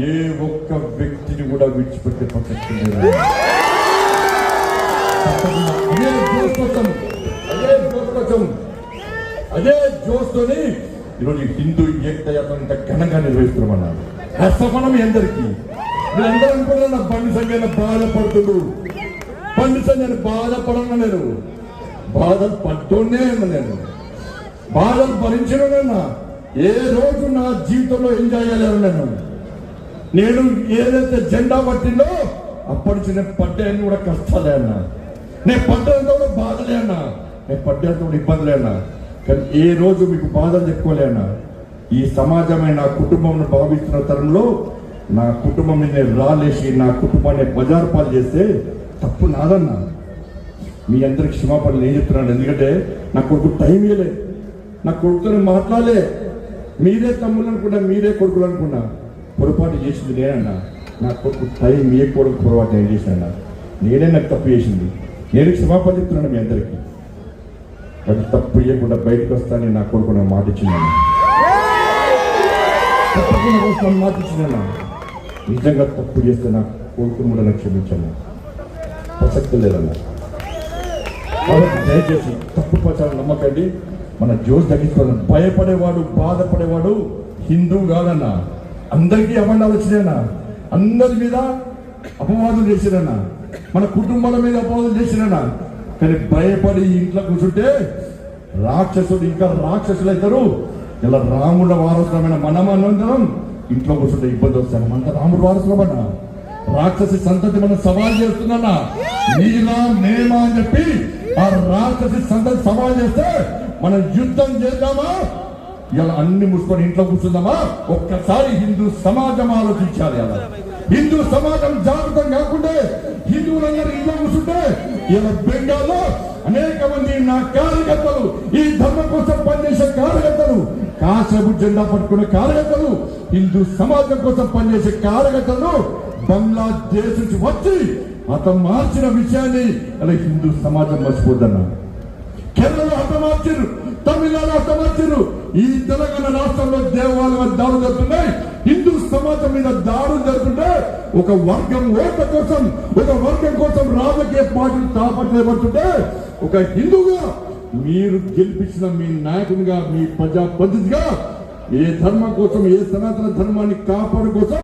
ఏ ఒక్క వ్యక్తిని కూడా విడిచిపెట్టే ప్రసక్తి లేదు. అదే జోస్తోని ఈరోజు హిందూ ఏకయాత్ర ఇంత ఘనంగా నిర్వహిస్తున్నామన్నారు. హస్తఫలం ఎందరికీ మీరందరూ అనుకుంటున్నా బండి సంఖ్య బాధపడుతుడు. బండి సంఖ్యను బాధపడను నేను, బాధలు పడుతూనే ఉన్నా నేను, బాధలు భరించను. ఏ రోజు నా జీవితంలో ఎంజాయ్ చేయలేను. నేను ఏదైతే జెండా పట్టిందో అప్పటి నుంచి నేను పడ్డాయని కూడా కష్టాలే అన్నా, నేను పడ్డంతో కూడా బాధలే అన్నా, నేను పడ్డంతో కూడా ఇబ్బందులే అన్నా. కానీ ఏ రోజు మీకు బాధలు చెప్పుకోలే అన్నా. ఈ సమాజమే నా కుటుంబం భావిస్తున్న తరంలో నా కుటుంబం నేను రాలేసి నా కుటుంబాన్ని బజారు పాలు చేస్తే తప్పు నాదన్నా. మీ అందరికి క్షమాపణ నేను చెప్తున్నాను. ఎందుకంటే నా కొడుకు టైం ఇవ్వలే, నా కొడుకుతో మాట్లాడలే. మీరే తమ్ముళ్ళు అనుకున్నా, మీరే కొడుకులు అనుకున్నా, పొరపాటు చేసింది నేనన్నా. నా కొడుకు టైం ఏ కొడుకు పొరపాటు నేను చేశాను, నేనే నాకు తప్పు చేసింది. నేను క్షమాపణ చెప్తున్నాను మీ అందరికీ. అది తప్పు చేయకుండా బయటకు వస్తానని నా కొడుకు నాకు మాట ఇచ్చిందన్నా. తప్పకుండా వస్తాను మాట ఇచ్చిందన్నా. నిజంగా తప్పు చేస్తే నా కొడుకును కూడా నాకు క్షమించాను, ప్రసక్తి లేదన్నా. కాబట్టి దయచేసి తప్పు ప్రచారం నమ్మకండి. మన జోష్ తగ్గించుకోవాలని భయపడేవాడు, బాధపడేవాడు హిందూ కాదన్నా. అందరికీ అబండాలు వచ్చినాయన్నా, అందరి మీద అపవాదులు చేసిరన్నా, మన కుటుంబాల మీద అపవాదులు చేసిరన్నా. కానీ భయపడి ఇంట్లో కూర్చుంటే రాక్షసుడు ఇంకా రాక్షసులు అవుతారు. ఇలా రాముడు వారసులమైన మనమందరం ఇంట్లో కూర్చుంటే ఇబ్బంది వస్తాను. మనతో రాముడు వారసులమన్నా, రాక్షసి సంతతి మనం సవాల్ చేస్తున్నా. నీలా నేమా అని చెప్పి ఆ రాక్షసి సంతతి సవాల్ చేస్తే మనం యుద్ధం చేద్దామా, ఇలా అన్ని ముసుకొని ఇంట్లో కూర్చుందామా? ఒక్కసారి హిందూ సమాజం ఆలోచించాలి. అలా హిందూ సమాజం జాగృతం కాకుండా హిందువులందరూ ఇంట్లో కూర్చుంటే ఇలా బెంగాల్లో అనేక మంది నా కార్యకర్తలు, ఈ ధర్మం కోసం పనిచేసే కార్యకర్తలు, కాసేపు జెండా పట్టుకునే కార్యకర్తలు, హిందూ సమాజం కోసం పనిచేసే కార్యకర్తలు బంగ్లాదేశ్ నుంచి వచ్చి అతను మార్చిన విషయాన్ని అలా హిందూ సమాజం మర్చిపోద్దన్నా. కేరళ హతమార్చారు, తమిళనాడు హతమార్చారు, ఈ తెలంగాణ రాష్ట్రంలో దేవాలయ దాడులు జరుగుతున్నాయి, హిందూ సమాజం మీద దాడులు జరుగుతుంటే ఒక వర్గం ఓట్ల కోసం, ఒక వర్గం కోసం రాజకీయ పార్టీలు తాపత్రయపడుతుంటే ఒక హిందూగా మీరు గెలిపించిన మీ నాయకునిగా, మీ ప్రజా పద్ధతిగా ఏ ధర్మం కోసం, ఏ సనాతన ధర్మాన్ని కాపాడు కోసం